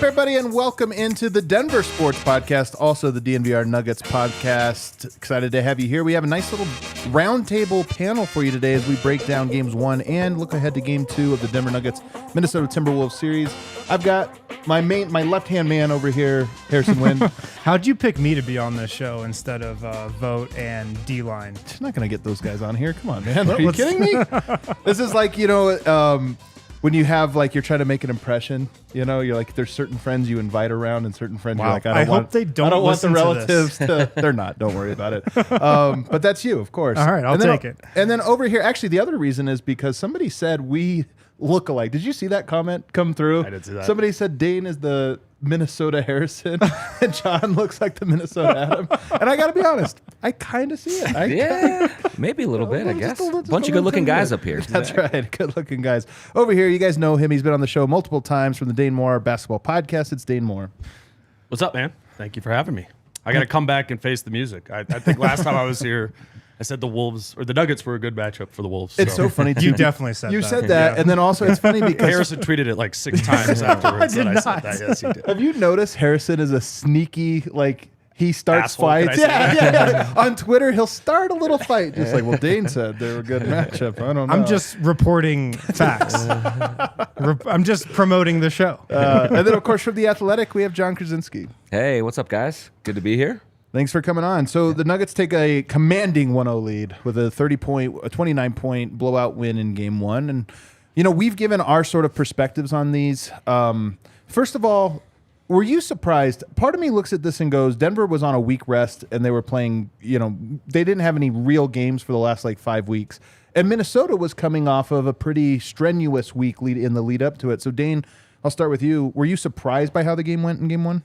up, everybody, and welcome into the Denver Sports Podcast, also the DNVR Nuggets Podcast. Excited to have you here. We have a nice little roundtable panel for you today as we break down Games 1 and look ahead to Game 2 of the Denver Nuggets Minnesota Timberwolves series. I've got my left-hand man over here, Harrison Wind. How'd you pick me to be on this show instead of Vote and D-Line? I'm not going to get those guys on here. Come on, man. Are you kidding me? This is like, when you have, like, you're trying to make an impression, you're like, there's certain friends you invite around and certain friends you're like, I hope they don't want the relatives to, they're not, don't worry about it. But that's you, of course. All right, I'll take it. And then over here, actually, the other reason is because somebody said we look alike. Did you see that comment come through? I did see that. Somebody said Dane is the Minnesota Harrison and Jon looks like the Minnesota Adam. And I got to be honest, I kind of see it. Yeah, maybe a little bit, I guess. Bunch of good-looking guys up here. That's right, good-looking guys. Over here, you guys know him. He's been on the show multiple times from the Dane Moore Basketball Podcast. It's Dane Moore. What's up, man? Thank you for having me. I got to come back and face the music. I think last time I was here, I said the Wolves or the Nuggets were a good matchup for the Wolves. It's so funny. You definitely said that. You said that, and then also it's funny because Harrison tweeted it like 6 times afterwards that I said that. Yes, he did. Have you noticed Harrison is a sneaky, like, he starts Asshole, fights. can I say Yeah. On Twitter, he'll start a little fight. Just like, well, Dane said they were a good matchup. I don't know. I'm just reporting facts. I'm just promoting the show. And then, of course, from The Athletic, we have Jon Krawczynski. Hey, what's up, guys? Good to be here. Thanks for coming on. So the Nuggets take a commanding 1-0 lead with a 29-point blowout win in Game 1. And, we've given our sort of perspectives on these. First of all, were you surprised? Part of me looks at this and goes, Denver was on a week rest and they were playing, they didn't have any real games for the last 5 weeks. And Minnesota was coming off of a pretty strenuous week in the lead up to it. So Dane, I'll start with you. Were you surprised by how the game went in Game 1?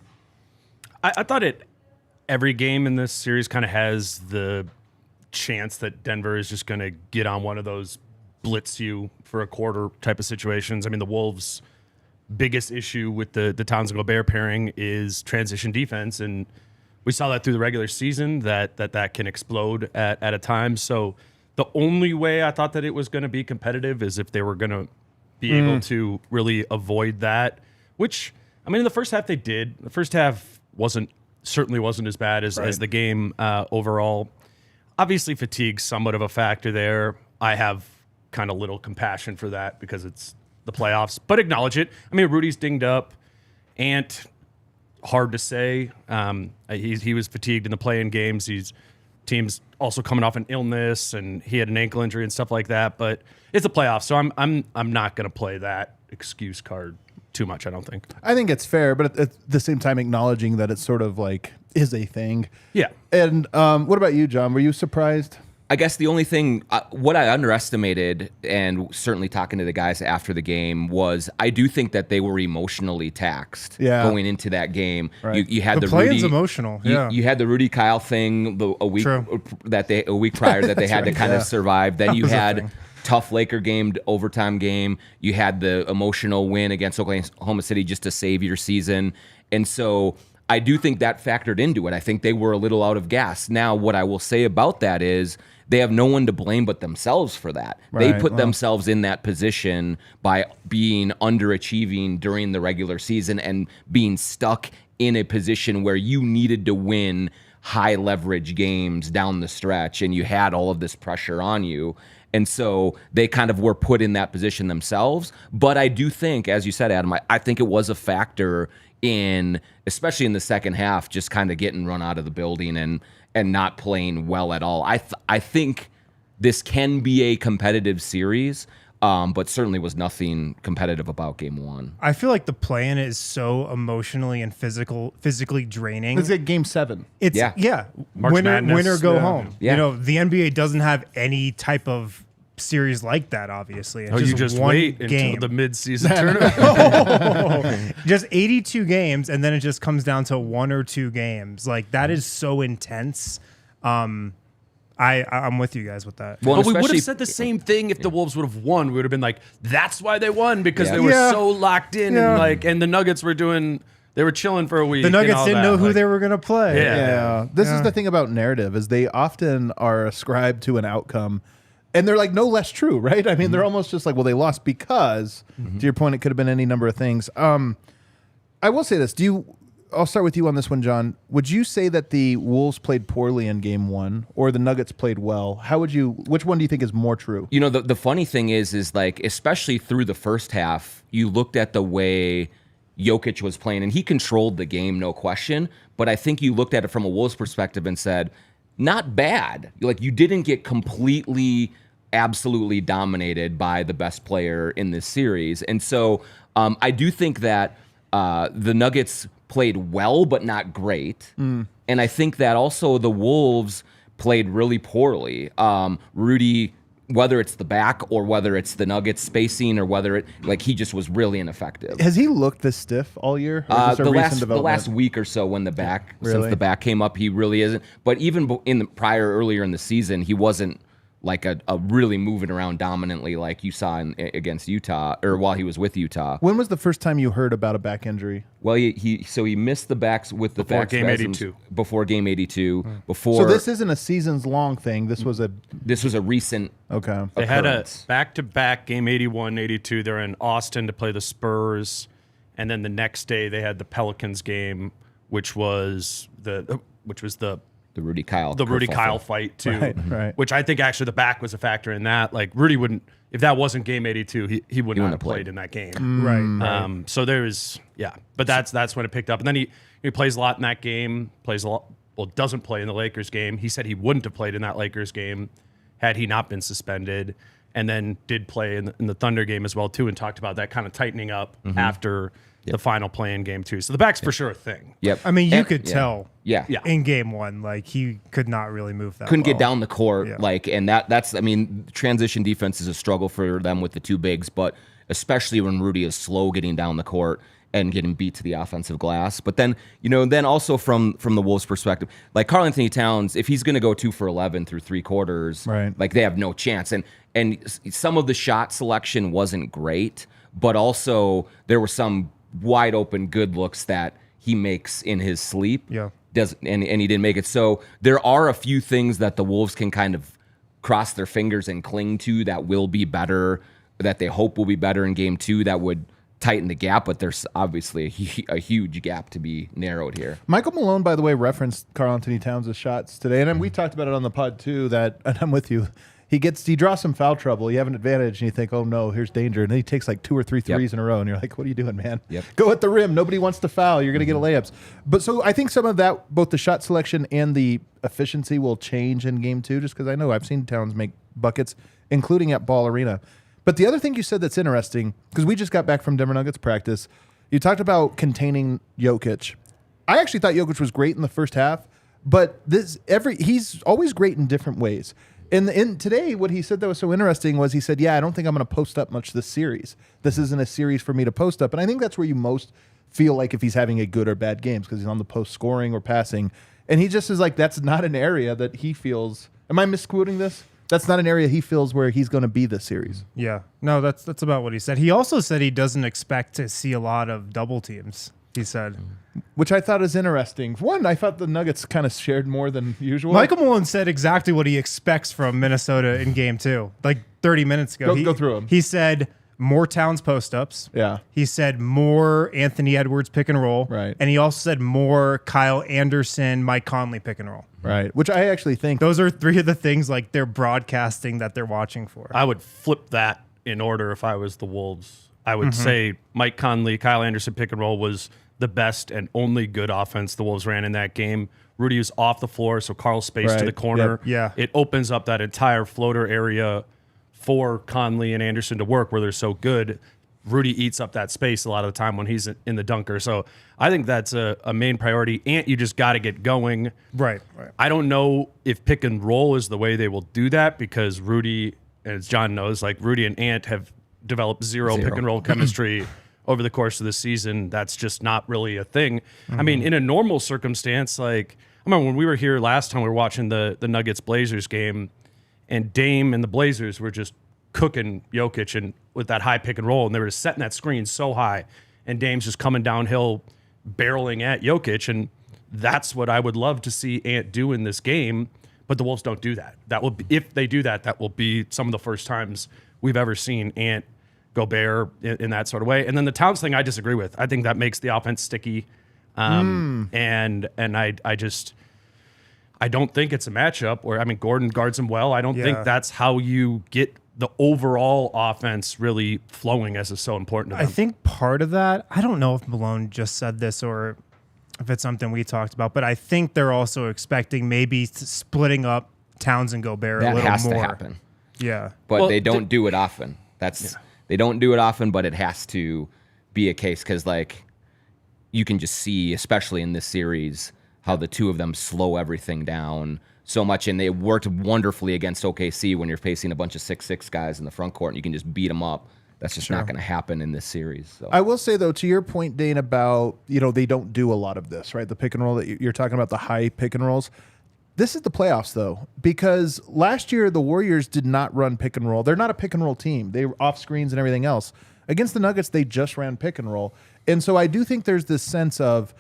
I thought every game in this series kind of has the chance that Denver is just going to get on one of those blitz you for a quarter type of situations. I mean, the Wolves' biggest issue with the Towns and Gobert pairing is transition defense, and we saw that through the regular season that can explode at a time. So the only way I thought that it was going to be competitive is if they were going to be able to really avoid that, which, I mean, in the first half they did. The first half certainly wasn't as bad as the game overall. Obviously, fatigue's somewhat of a factor there. I have kind of little compassion for that because it's the playoffs, but acknowledge it. I mean, Rudy's dinged up. Ant, hard to say. He was fatigued in the play-in games. Team's also coming off an illness, and he had an ankle injury and stuff like that. But it's the playoffs, so I'm not going to play that excuse card too much, I don't think. I think it's fair, but at the same time acknowledging that it's sort of is a thing. Yeah. And what about you, Jon? Were you surprised? I guess the only thing, what I underestimated, and certainly talking to the guys after the game, was I do think that they were emotionally taxed going into that game. Right. You had the Rudy, play-in's emotional. You had the Rudy Kyle thing a week prior that they had to kind of survive. Then you had tough Laker game, overtime game. You had the emotional win against Oklahoma City just to save your season. And so I do think that factored into it. I think they were a little out of gas. Now, what I will say about that is they have no one to blame but themselves for that. Right. They put themselves in that position by being underachieving during the regular season and being stuck in a position where you needed to win high leverage games down the stretch, and you had all of this pressure on you. And so they kind of were put in that position themselves. But I do think, as you said, Adam, I think it was a factor in, especially in the second half, just kind of getting run out of the building and not playing well at all. I think this can be a competitive series, but certainly was nothing competitive about Game 1. I feel like the play-in is so emotionally and physically draining. It's like Game 7. It's winner go home. Yeah. The NBA doesn't have any type of series like that, obviously. It's you just one wait game. until the mid-season tournament. Just 82 games, and then it just comes down to 1 or 2 games. That is so intense. I'm with you guys with that. Well, but we would have said the same thing if the Wolves would have won. We would have been like, that's why they won, because they were so locked in and the Nuggets were they were chilling for a week. The Nuggets didn't know who they were going to play. Yeah. This is the thing about narrative is they often are ascribed to an outcome. And they're no less true, right? I mean, they're almost just well, they lost because, to your point, it could have been any number of things. I I will say this. I'll start with you on this one, John. Would you say that the Wolves played poorly in game one or the Nuggets played well? Which one do you think is more true? You know, the funny thing is like, especially through the first half, you looked at the way Jokic was playing, and he controlled the game, no question. But I think you looked at it from a Wolves perspective and said, not bad. Like, you didn't get completely, absolutely dominated by the best player in this series. And so I do think that the Nuggets played well, but not great. And I think that also the Wolves played really poorly. Rudy, whether it's the back or whether it's the Nuggets spacing or whether he just was really ineffective. Has he looked this stiff all year? Or is this The last week or so when the back, since the back came up, he really isn't. But even in the earlier in the season, he wasn't like a really moving around dominantly like you saw against Utah, or while he was with Utah. When was the first time you heard about a back injury? Well, he missed the backs with the before back game spasms 82. Before game 82. So this isn't a seasons long thing. This was a recent. Okay. They had a occurrence. back-to-back game 81, 82. They're in Austin to play the Spurs, and then the next day they had the Pelicans game, which was the Rudy Kyle fight too, right. which I think actually the back was a factor in that. Like, Rudy wouldn't, if that wasn't game 82, he would not have played in that game. Right. So there was, but that's when it picked up. And then he plays a lot in that game, doesn't play in the Lakers game. He said he wouldn't have played in that Lakers game had he not been suspended, and then did play in the Thunder game as well too, and talked about that kind of tightening up after the final play in game 2. So the back's for sure a thing. Yep. I mean, you could tell. Yeah. In game 1, like, he could not really move that. Couldn't get well. down the court, Yeah. and that's. I mean, transition defense is a struggle for them with the two bigs, but especially when Rudy is slow getting down the court and getting beat to the offensive glass. But then, then also from the Wolves' perspective, like Karl-Anthony Towns, if he's going to go 2 for 11 through 3 quarters, right, like, they have no chance. And some of the shot selection wasn't great, but also there were some wide open good looks that he makes in his sleep. Yeah. And he didn't make it. So there are a few things that the Wolves can kind of cross their fingers and cling to that will be better, that they hope will be better in game 2, that would tighten the gap, but there's obviously a huge gap to be narrowed here. Michael Malone, by the way, referenced Karl-Anthony Towns' shots today, and we talked about it on the pod too, and I'm with you. He draws some foul trouble. You have an advantage, and you think, oh no, here's danger. And then he takes like 2 or 3 threes in a row, and you're like, what are you doing, man? Go at the rim. Nobody wants to foul. You're going to get a layups. But so I think some of that, both the shot selection and the efficiency, will change in game 2, just because I know I've seen Towns make buckets, including at Ball Arena. But the other thing you said that's interesting, because we just got back from Denver Nuggets practice, you talked about containing Jokic. I actually thought Jokic was great in the first half, but he's always great in different ways. And today, what he said that was so interesting was he said, I don't think I'm going to post up much this series. This isn't a series for me to post up. And I think that's where you most feel like if he's having a good or bad games, because he's on the post scoring or passing. And he just is like, that's not an area that he feels. Am I misquoting this? That's not an area he feels where he's going to be this series. Yeah. No, that's about what he said. He also said he doesn't expect to see a lot of double teams, he said. Which I thought is interesting. One, I thought the Nuggets kind of shared more than usual. Michael Malone said exactly what he expects from Minnesota in game 2, like 30 minutes ago. Go through them. He said more Towns post-ups. Yeah. He said more Anthony Edwards pick and roll. Right. And he also said more Kyle Anderson, Mike Conley pick and roll. Right. Which I actually think Those are 3 of the things like they're broadcasting that they're watching for. I would flip that in order if I was the Wolves. I would say Mike Conley, Kyle Anderson pick and roll was the best and only good offense the Wolves ran in that game. Rudy was off the floor, so Carl spaced to the corner. Yep. Yeah. It opens up that entire floater area for Conley and Anderson to work where they're so good. Rudy eats up that space a lot of the time when he's in the dunker. So I think that's a main priority. Ant, you just got to get going. Right. I don't know if pick and roll is the way they will do that, because Rudy, and as John knows, like Rudy and Ant have developed zero pick and roll chemistry over the course of the season. That's just not really a thing. I mean, in a normal circumstance, like, I remember when we were here last time, we were watching the Nuggets Blazers game, and Dame and the Blazers were just cooking Jokic and with that high pick and roll, and they were just setting that screen so high, and Dame's just coming downhill, barreling at Jokic, and that's what I would love to see Ant do in this game. But the Wolves don't do that. That will be, if they do that, that will be some of the first times we've ever seen Ant Gobert in that sort of way. And then the Towns thing I disagree with. I think that makes the offense sticky. And I don't think it's a matchup where, I mean, Gordon guards him well. I don't think that's how you get the overall offense really flowing, as is so important to them. I think part of that, I don't know if Malone just said this or if it's something we talked about, but I think they're also expecting maybe splitting up Towns and Gobert a little more. That has to happen. Yeah. But they don't do it often. They don't do it often, but it has to be a case because, like, you can just see, especially in this series, how the two of them slow everything down so much, and they worked wonderfully against OKC when you're facing a bunch of 6'6" guys in the front court and you can just beat them up. That's just not going to happen in this series. So. I will say, though, to your point, Dane, about, they don't do a lot of this, right? The pick and roll that you're talking about, the high pick and rolls. This is the playoffs, though, because last year the Warriors did not run pick and roll. They're not a pick and roll team. They were off screens and everything else. Against the Nuggets, they just ran pick and roll. And so I do think there's this sense of,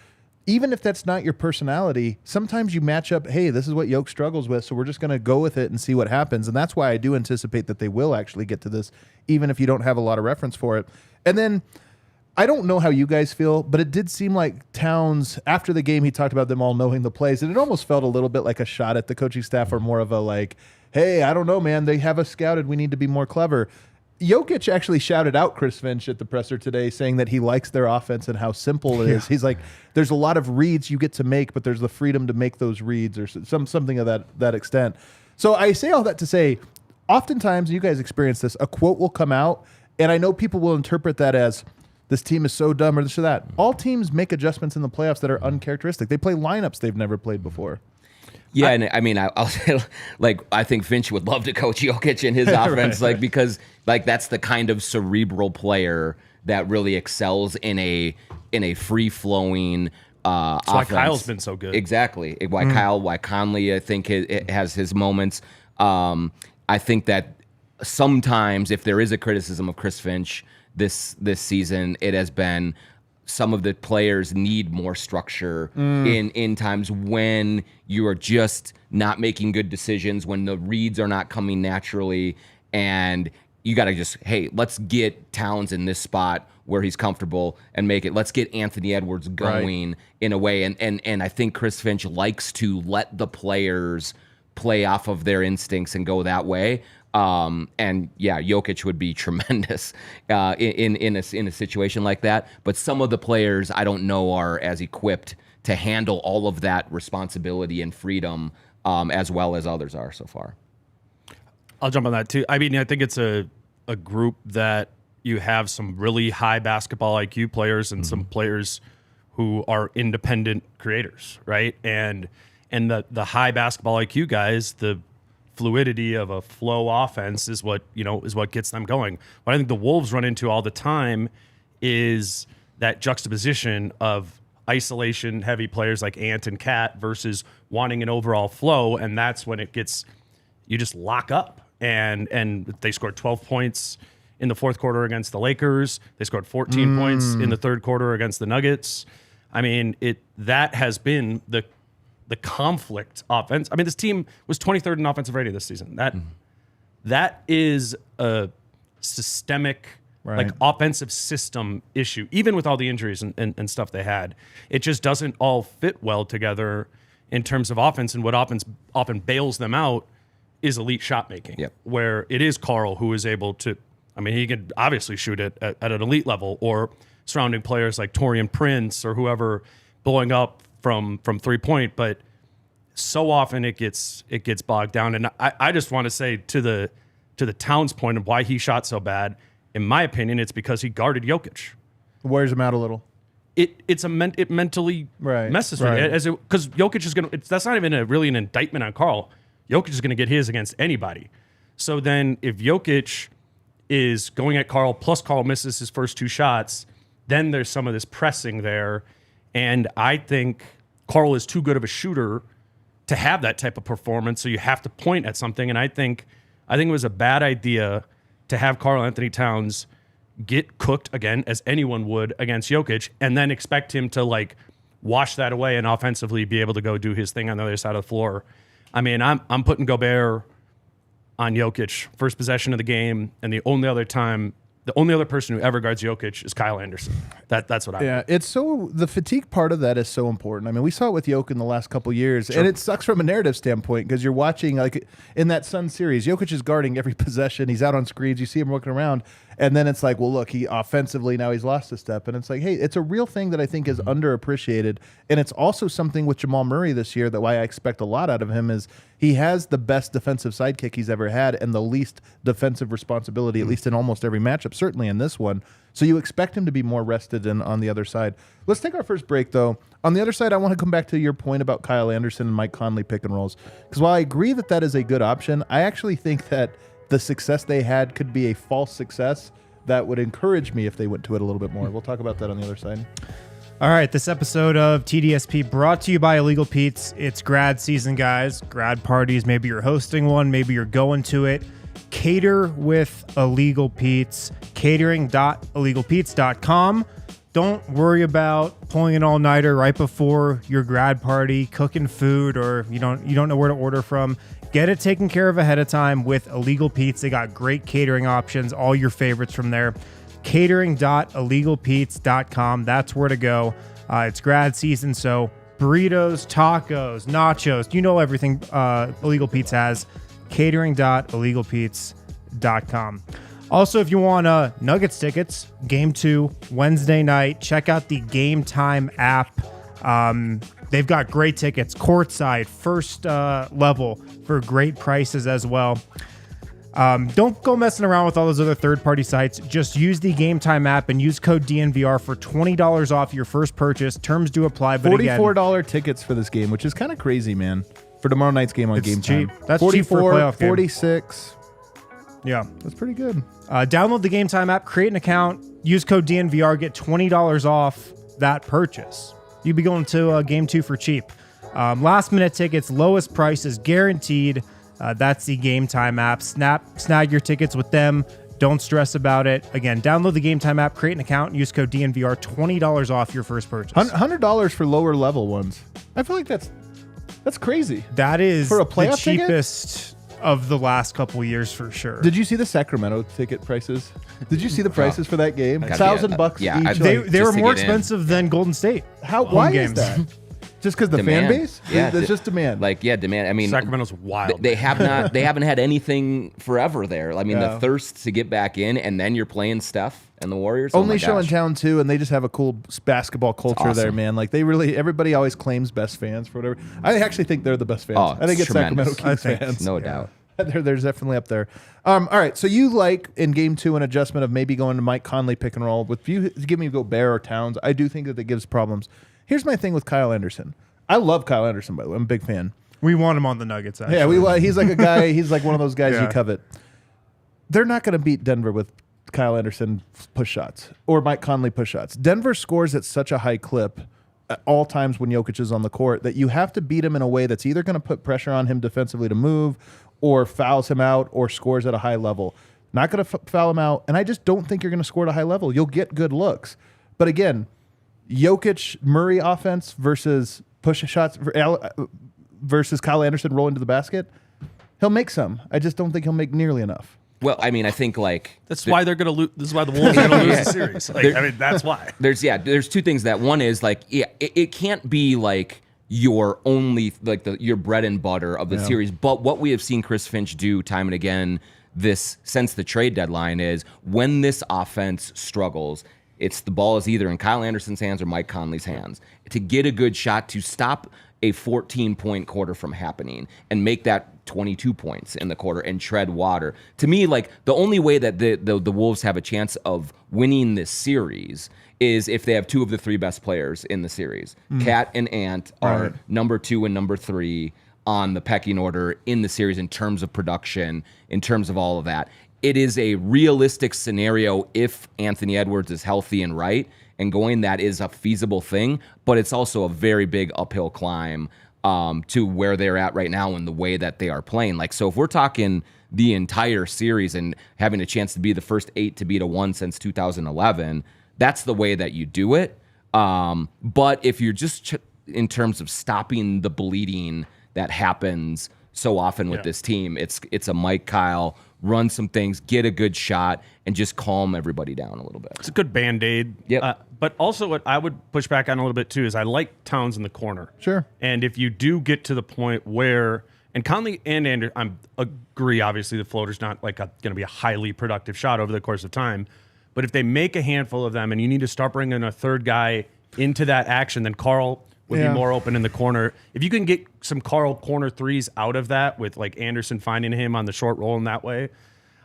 even if that's not your personality, sometimes you match up, hey, this is what Yoke struggles with, so we're just going to go with it and see what happens. And that's why I do anticipate that they will actually get to this, even if you don't have a lot of reference for it. And then I don't know how you guys feel, but it did seem like Towns, after the game, he talked about them all knowing the plays, and it almost felt a little bit like a shot at the coaching staff, or more of a like, hey, I don't know, man, they have us scouted, we need to be more clever. Jokic actually shouted out Chris Finch at the presser today, saying that he likes their offense and how simple it is. He's like, there's a lot of reads you get to make, but there's the freedom to make those reads, or something of that extent. So I say all that to say, oftentimes, you guys experience this, a quote will come out, and I know people will interpret that as, this team is so dumb or this or that. All teams make adjustments in the playoffs that are uncharacteristic. They play lineups they've never played before. Yeah, and I mean, I'll say, like, I think Finch would love to coach Jokic in his offense, like, because, like, that's the kind of cerebral player that really excels in a free flowing That's offense. why Kyle's been so good. Exactly. Why Conley, I think, has his moments. I think that sometimes, if there is a criticism of Chris Finch this season, it has been some of the players need more structure in times when you are just not making good decisions, when the reads are not coming naturally, and you got to just, hey, let's get Towns in this spot where he's comfortable and make it. Let's get Anthony Edwards going in a way. And I think Chris Finch likes to let the players play off of their instincts and go that way. And yeah, Jokic would be tremendous in a situation like that. But some of the players I don't know are as equipped to handle all of that responsibility and freedom as well as others are so far. I'll jump on that too. I mean, I think it's a group that you have some really high basketball IQ players and some players who are independent creators, right? And the high basketball IQ guys, the fluidity of a flow offense is what gets them going. What I think the Wolves run into all the time is that juxtaposition of isolation heavy players like Ant and Cat versus wanting an overall flow, and that's when you just lock up. And they scored 12 points in the fourth quarter against the Lakers. They scored 14 points in the third quarter against the Nuggets. I mean, that has been the conflict offense. I mean, this team was 23rd in offensive rating this season. That is a systemic, like, offensive system issue, even with all the injuries and stuff they had. It just doesn't all fit well together in terms of offense, and what offense often bails them out is elite shot making, where it is Karl who is able to, I mean, he can obviously shoot it at an elite level, or surrounding players like Taurean Prince or whoever blowing up from 3-point, but so often it gets bogged down. And I just want to say to the Towns point of why he shot so bad, in my opinion, it's because he guarded Jokic. Wears him out a little. It mentally messes with it, because Jokic is going to, that's not even really an indictment on Karl. Jokic is going to get his against anybody. So then if Jokic is going at Karl, plus Karl misses his first two shots, then there's some of this pressing there. And I think Karl is too good of a shooter to have that type of performance, so you have to point at something. And I think it was a bad idea to have Karl Anthony Towns get cooked again, as anyone would, against Jokic, and then expect him to, like, wash that away and offensively be able to go do his thing on the other side of the floor. I mean, I'm putting Gobert on Jokic first possession of the game, and the only other time the only other person who ever guards Jokic is Kyle Anderson. That's what I. Yeah, it's so the fatigue part of that is so important. I mean, we saw it with Jokic in the last couple of years, and it sucks from a narrative standpoint because you're watching like in that Sun series, Jokic is guarding every possession. He's out on screens. You see him looking around, and then it's like, well, look, he offensively now he's lost a step, and it's like, hey, it's a real thing that I think is underappreciated, and it's also something with Jamal Murray this year that why I expect a lot out of him is he has the best defensive sidekick he's ever had and the least defensive responsibility, at least in almost every matchup, certainly in this one. So you expect him to be more rested than on the other side. Let's take our first break, though. On the other side, I want to come back to your point about Kyle Anderson and Mike Conley pick and rolls. Because while I agree that that is a good option, I actually think that the success they had could be a false success that would encourage me if they went to it a little bit more. We'll talk about that on the other side. All right, this episode of TDSP brought to you by Illegal Pete's. It's grad season, guys. Grad parties. Maybe you're hosting one. Maybe you're going to it. Cater with Illegal Pete's. Catering.illegalpete's.com. Don't worry about pulling an all-nighter right before your grad party, cooking food, or you don't know where to order from. Get it taken care of ahead of time with Illegal Pete's. They got great catering options, all your favorites from there. Catering.illegalpete's.com. That's where to go. It's grad season, so burritos, tacos, nachos, you know everything Illegal Pete's has. Catering.illegalpete's.com. Also, if you want Nuggets tickets, Game 2, Wednesday night, check out the Game Time app. They've got great tickets, courtside, first level for great prices as well. Don't go messing around with all those other third-party sites. Just use the Game Time app and use code DNVR for $20 off your first purchase. Terms do apply, but $44 tickets for this game, which is kind of crazy, man. For tomorrow night's game on Game cheap. Time. That's cheap for a playoff game. 46. Yeah. That's pretty good. Download the Game Time app, create an account, use code DNVR, get $20 off that purchase. You'll be going to Game 2 for cheap. Last-minute tickets, lowest prices guaranteed. That's the Game Time app. Snag your tickets with them. Don't stress about it. Again, download the Game Time app, create an account, and use code DNVR, $20 off your first purchase. $100 for lower level ones. I feel like that's crazy. That is for a playoff the cheapest of the last couple years for sure. Did you see the Sacramento ticket prices? Did you see the prices for that game? $1,000 yeah, each. They were more expensive than Golden State. Why is that? Just because the fan base? Yeah, there's just demand. Demand. I mean, Sacramento's wild. They haven't had anything forever there. I mean, the thirst to get back in, and then you're playing Steph and the Warriors. Only show in town too, and they just have a cool basketball culture there, awesome. man. Like everybody always claims best fans for whatever. I actually think they're the best fans. Oh, I think it's tremendous. Sacramento Kings fans, no doubt. They're definitely up there. All right, so you like in Game 2 an adjustment of maybe going to Mike Conley pick and roll. With you, give me Gobert or Towns. I do think that gives problems. Here's my thing with Kyle Anderson. I love Kyle Anderson, by the way. I'm a big fan. We want him on the Nuggets, actually. Yeah, he's like a guy. He's like one of those guys you covet. They're not going to beat Denver with Kyle Anderson push shots or Mike Conley push shots. Denver scores at such a high clip at all times when Jokic is on the court that you have to beat him in a way that's either going to put pressure on him defensively to move or fouls him out or scores at a high level. Not going to foul him out, and I just don't think you're going to score at a high level. You'll get good looks. But again, Jokic Murray offense versus push shots versus Kyle Anderson rolling to the basket, he'll make some. I just don't think he'll make nearly enough. Well, I mean, I think that's why they're going to lose. This is why the Wolves are going to lose the series. That's why. There's two things. That one is it can't be like your only your bread and butter of the series. But what we have seen Chris Finch do time and again since the trade deadline is when this offense struggles, it's the ball is either in Kyle Anderson's hands or Mike Conley's hands to get a good shot to stop a 14-point quarter from happening and make that 22 points in the quarter and tread water. To me, the only way that the Wolves have a chance of winning this series is if they have two of the three best players in the series. Cat and Ant are number 2 and number 3 on the pecking order in the series in terms of production, in terms of all of that. It is a realistic scenario if Anthony Edwards is healthy and right and going. That is a feasible thing, but it's also a very big uphill climb to where they're at right now and the way that they are playing. So if we're talking the entire series and having a chance to be the first 8 to beat a 1 since 2011, that's the way that you do it. But if you're just in terms of stopping the bleeding that happens so often with this team, it's a Mike Kyle run some things, get a good shot, and just calm everybody down a little bit. It's a good Band-Aid. Yep. But also what I would push back on a little bit too is I like Towns in the corner. Sure. And if you do get to the point where, and Conley and Anderson, I agree, obviously the floater's not like going to be a highly productive shot over the course of time. But if they make a handful of them and you need to start bringing a third guy into that action, then Carl would be more open in the corner. If you can get some Carl corner threes out of that with like Anderson finding him on the short roll in that way,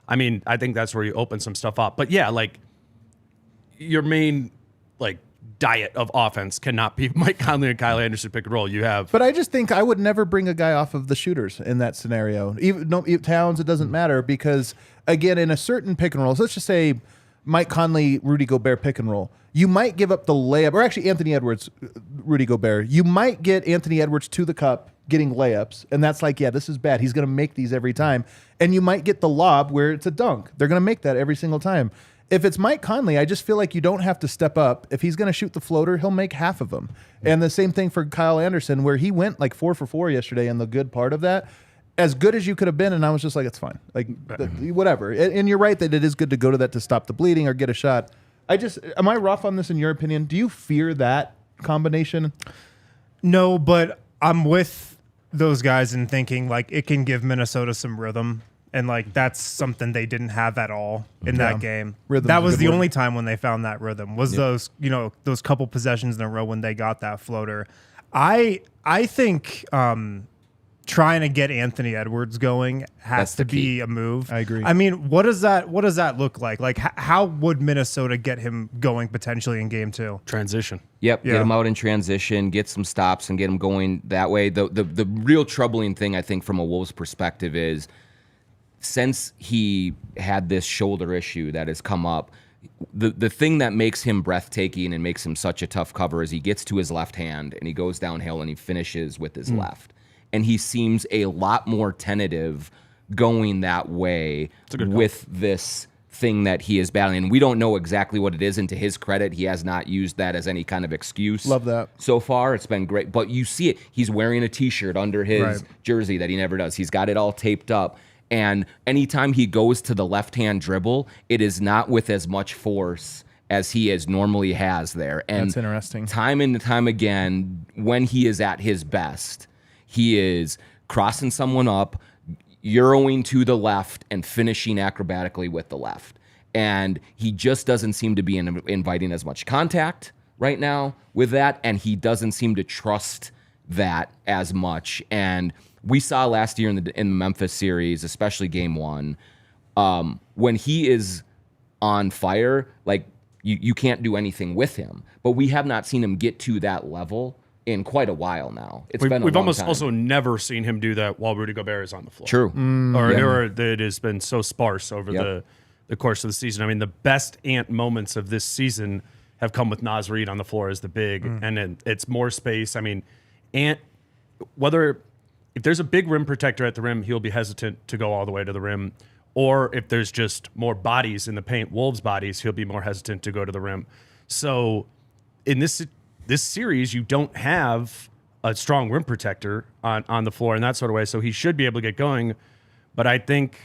I mean, I think that's where you open some stuff up. But yeah, like your main like diet of offense cannot be Mike Conley and Kyle Anderson pick and roll. You have, But I just think I would never bring a guy off of the shooters in that scenario. Even Towns, it doesn't matter because again, in a certain pick and roll, so let's just say Mike Conley, Rudy Gobert pick and roll. You might give up the layup, or actually Anthony Edwards, Rudy Gobert. You might get Anthony Edwards to the cup getting layups, and that's like, yeah, this is bad. He's going to make these every time. And you might get the lob where it's a dunk. They're going to make that every single time. If it's Mike Conley, I just feel like you don't have to step up. If he's going to shoot the floater, he'll make half of them. And the same thing for Kyle Anderson, where he went like 4 for 4 yesterday, and the good part of that, as good as you could have been, and I was just like, it's fine. Like, whatever. And you're right that it is good to go to that to stop the bleeding or get a shot. Am I rough on this in your opinion? Do you fear that combination? No, but I'm with those guys in thinking like it can give Minnesota some rhythm. And like that's something they didn't have at all in that game. Rhythm's that a was good the word. only time when they found that rhythm was those couple possessions in a row when they got that floater. I think trying to get Anthony Edwards going has to be a move. I agree. I mean, what does that look like? Like how would Minnesota get him going potentially in game 2? transition. Yep, Yeah. get him out in transition, get some stops, and get him going that way. The real troubling thing, I think, from a Wolves perspective is since he had this shoulder issue that has come up, the thing that makes him breathtaking and makes him such a tough cover is he gets to his left hand and he goes downhill and he finishes with his left. And he seems a lot more tentative going that way with this thing that he is battling. And we don't know exactly what it is, and to his credit, he has not used that as any kind of excuse. Love that. So far, it's been great. But you see it. He's wearing a T-shirt under his jersey that he never does. He's got it all taped up. And anytime he goes to the left-hand dribble, it is not with as much force as he normally has there. And That's interesting. Time and time again, when he is at his best, he is crossing someone up, Euroing to the left, and finishing acrobatically with the left. And he just doesn't seem to be inviting as much contact right now with that, and he doesn't seem to trust that as much. And we saw last year in the Memphis series, especially game 1, when he is on fire, like you can't do anything with him. But we have not seen him get to that level in quite a while now. We've almost also never seen him do that while Rudy Gobert is on the floor. True. Or it has been so sparse over the course of the season. I mean, the best Ant moments of this season have come with Naz Reid on the floor as the big, and then it's more space. I mean, Ant, if there's a big rim protector at the rim, he'll be hesitant to go all the way to the rim. Or if there's just more bodies in the paint, Wolves bodies, he'll be more hesitant to go to the rim. So in this series, you don't have a strong rim protector on the floor in that sort of way. So he should be able to get going. But I think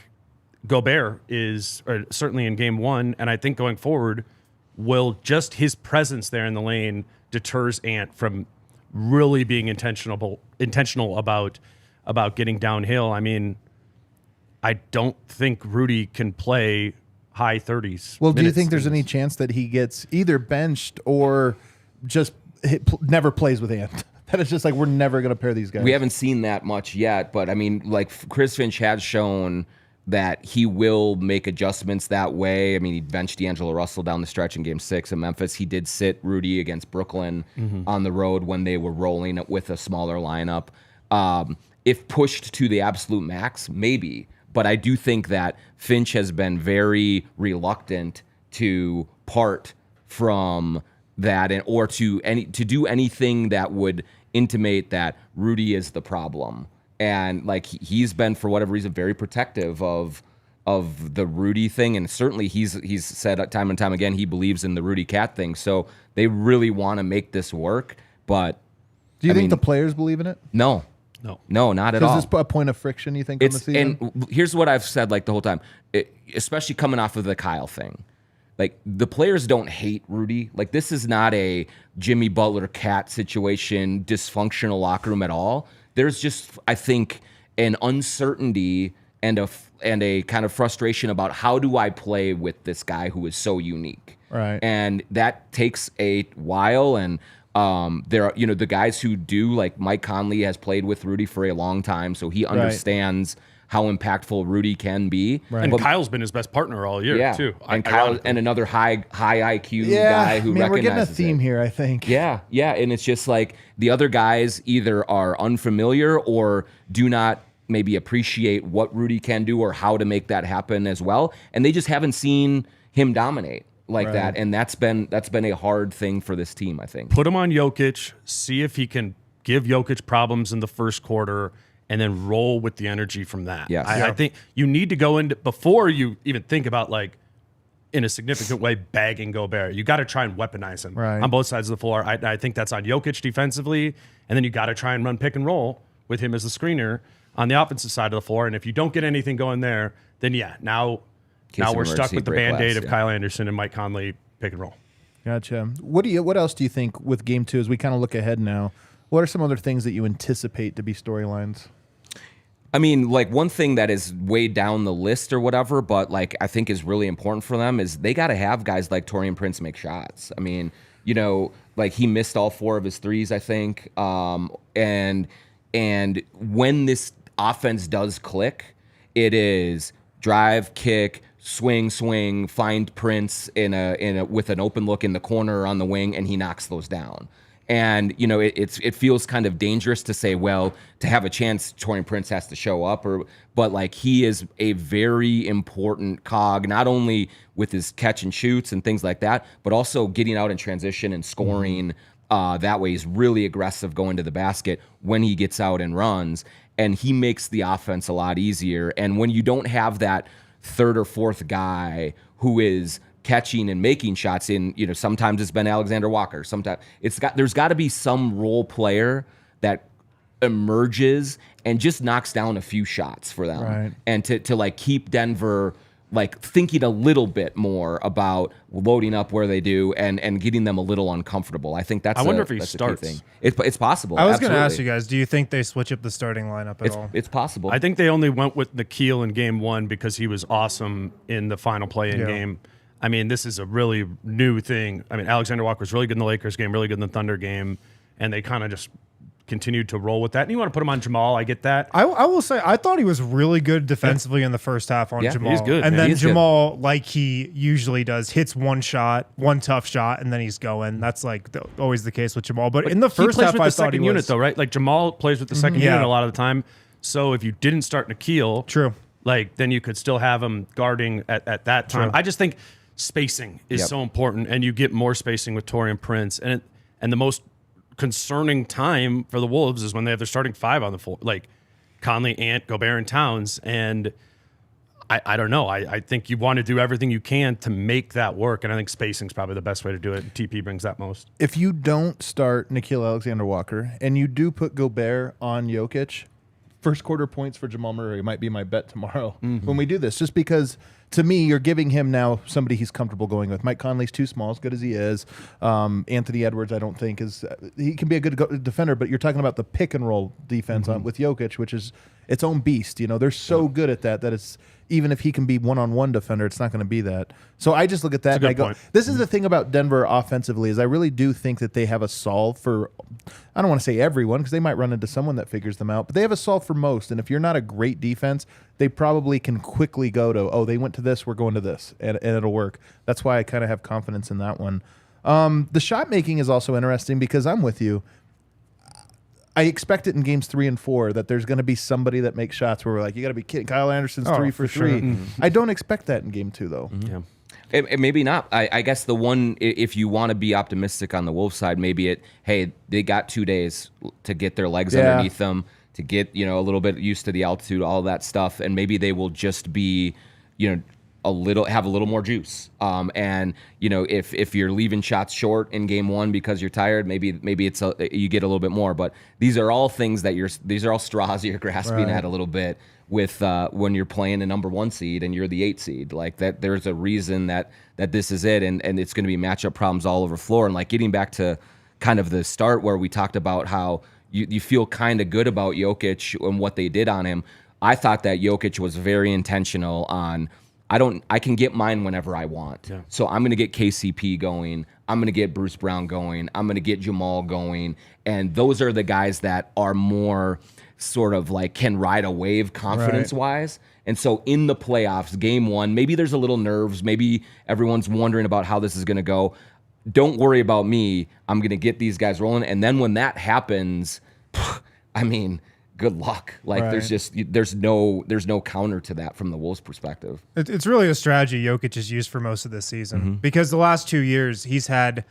Gobert is, or certainly in game 1, and I think going forward, will just his presence there in the lane deters Ant from really being intentional about getting downhill. I mean, I don't think Rudy can play high 30s. Well, do you think there's any chance that he gets either benched or just never plays with Ant? That is just like, we're never going to pair these guys. We haven't seen that much yet, but I mean, like Chris Finch has shown that he will make adjustments that way. I mean, he benched D'Angelo Russell down the stretch in game 6 in Memphis. He did sit Rudy against Brooklyn on the road when they were rolling with a smaller lineup. If pushed to the absolute max, maybe. But I do think that Finch has been very reluctant to part from that or to do anything that would intimate that Rudy is the problem. And like he's been, for whatever reason, very protective of the Rudy thing, and certainly he's said time and time again he believes in the Rudy Cat thing. So they really want to make this work, but do you think the players believe in it? No, No, not at all. Is this a point of friction, you think, on the season? And here's what I've said like the whole time, especially coming off of the Kyle thing. Like, the players don't hate Rudy. Like, this is not a Jimmy Butler cat situation, dysfunctional locker room at all. There's just, I think, an uncertainty and a kind of frustration about how do I play with this guy who is so unique. Right. And that takes a while. And there are, the guys who do, like Mike Conley has played with Rudy for a long time, so he understands how impactful Rudy can be. Right. And Kyle's been his best partner all year, too. And Kyle, and another high IQ guy who recognizes we're getting a theme it. here, I think. Yeah, and it's just like the other guys either are unfamiliar or do not maybe appreciate what Rudy can do or how to make that happen as well, and they just haven't seen him dominate like that, and that's been a hard thing for this team, I think. Put him on Jokic, see if he can give Jokic problems in the first quarter, and then roll with the energy from that. Yes. I think you need to go into, before you even think about, like, in a significant way, bagging Gobert. You got to try and weaponize him on both sides of the floor. I think that's on Jokic defensively, and then you got to try and run pick and roll with him as the screener on the offensive side of the floor. And if you don't get anything going there, then now we're stuck with the Band-Aid of Kyle Anderson and Mike Conley pick and roll. Gotcha. What else do you think with Game 2 as we kind of look ahead now? What are some other things that you anticipate to be storylines? I mean, like, one thing that is way down the list or whatever, but like I think is really important for them is they got to have guys like Taurean Prince make shots. I mean, like, he missed all 4 of his threes, I think. And when this offense does click, it is drive, kick, swing, find Prince with an open look in the corner or on the wing, and he knocks those down. And it feels kind of dangerous to say, well, to have a chance, Taurean Prince has to show up, but like, he is a very important cog, not only with his catch and shoots and things like that, but also getting out in transition and scoring. That way, he's really aggressive going to the basket when he gets out and runs, and he makes the offense a lot easier. And when you don't have that third or fourth guy who is catching and making shots sometimes it's been Alexander Walker. Sometimes there's got to be some role player that emerges and just knocks down a few shots for them. Right. And to like keep Denver like thinking a little bit more about loading up where they do and getting them a little uncomfortable. I think that's I wonder if he starts. Thing. It's possible. I was going to absolutely. ask you guys, do you think they switch up the starting lineup at all? It's possible. I think they only went with Nikhil in Game 1 because he was awesome in the final play-in game. I mean, this is a really new thing. I mean, Alexander Walker was really good in the Lakers game, really good in the Thunder game, and they kind of just continued to roll with that. And you want to put him on Jamal, I get that. I will say, I thought he was really good defensively in the first half on Jamal. He's good. And man. then Jamal, like he usually does, hits one tough shot, and then he's going. That's like always the case with Jamal. But in the first half, I thought he was. Unit, though, right? Like, Jamal plays with the second unit a lot of the time. So if you didn't start Nikhil, then you could still have him guarding at that time. I just think spacing is so important, and you get more spacing with Taurean Prince. And the most concerning time for the Wolves is when they have their starting 5 on the floor, like Conley, Ant, Gobert, and Towns. And I don't know. I think you want to do everything you can to make that work, and I think spacing is probably the best way to do it. And TP brings that most. If you don't start Nikhil Alexander-Walker and you do put Gobert on Jokic, first quarter points for Jamal Murray might be my bet tomorrow when we do this, just because to me, you're giving him now somebody he's comfortable going with. Mike Conley's too small, as good as he is. Anthony Edwards, I don't think he can be a good defender, but you're talking about the pick and roll defense with Jokic, which is its own beast. They're so good at that it's, even if he can be one-on-one defender, it's not going to be that. So I just look at that and I go, this is the thing about Denver offensively, is I really do think that they have a solve for, I don't want to say everyone, because they might run into someone that figures them out, but they have a solve for most. And if you're not a great defense, they probably can quickly go to, they went to this, we're going to this, and it'll work. That's why I kind of have confidence in that one. The shot making is also interesting because I'm with you. I expect it in games 3 and 4 that there's going to be somebody that makes shots where we're like, you got to be kidding. Kyle Anderson's 3 for 3. I don't expect that in game 2, though. It maybe not. I guess the one, if you want to be optimistic on the Wolves side, maybe they got 2 days to get their legs underneath them, to get a little bit used to the altitude, all that stuff, and maybe they will just be a little more juice. And if you're leaving shots short in game one because you're tired, maybe it's you get a little bit more. But these are all things these are all straws you're grasping at a little bit with when you're playing the number 1 seed and you're the 8 seed. Like that, there's a reason that this is it, and it's going to be matchup problems all over the floor. And like getting back to kind of the start where we talked about how you feel kind of good about Jokic and what they did on him. I thought that Jokic was very intentional on I can get mine whenever I want. Yeah. So I'm going to get KCP going. I'm going to get Bruce Brown going. I'm going to get Jamal going. And those are the guys that are more sort of like can ride a wave confidence-wise. And so in the playoffs, game one, maybe there's a little nerves. Maybe everyone's wondering about how this is going to go. Don't worry about me. I'm going to get these guys rolling. And then when that happens, I mean, good luck. Like there's no counter to that from the Wolves' perspective. It's really a strategy Jokic has used for most of this season because the last 2 years he's had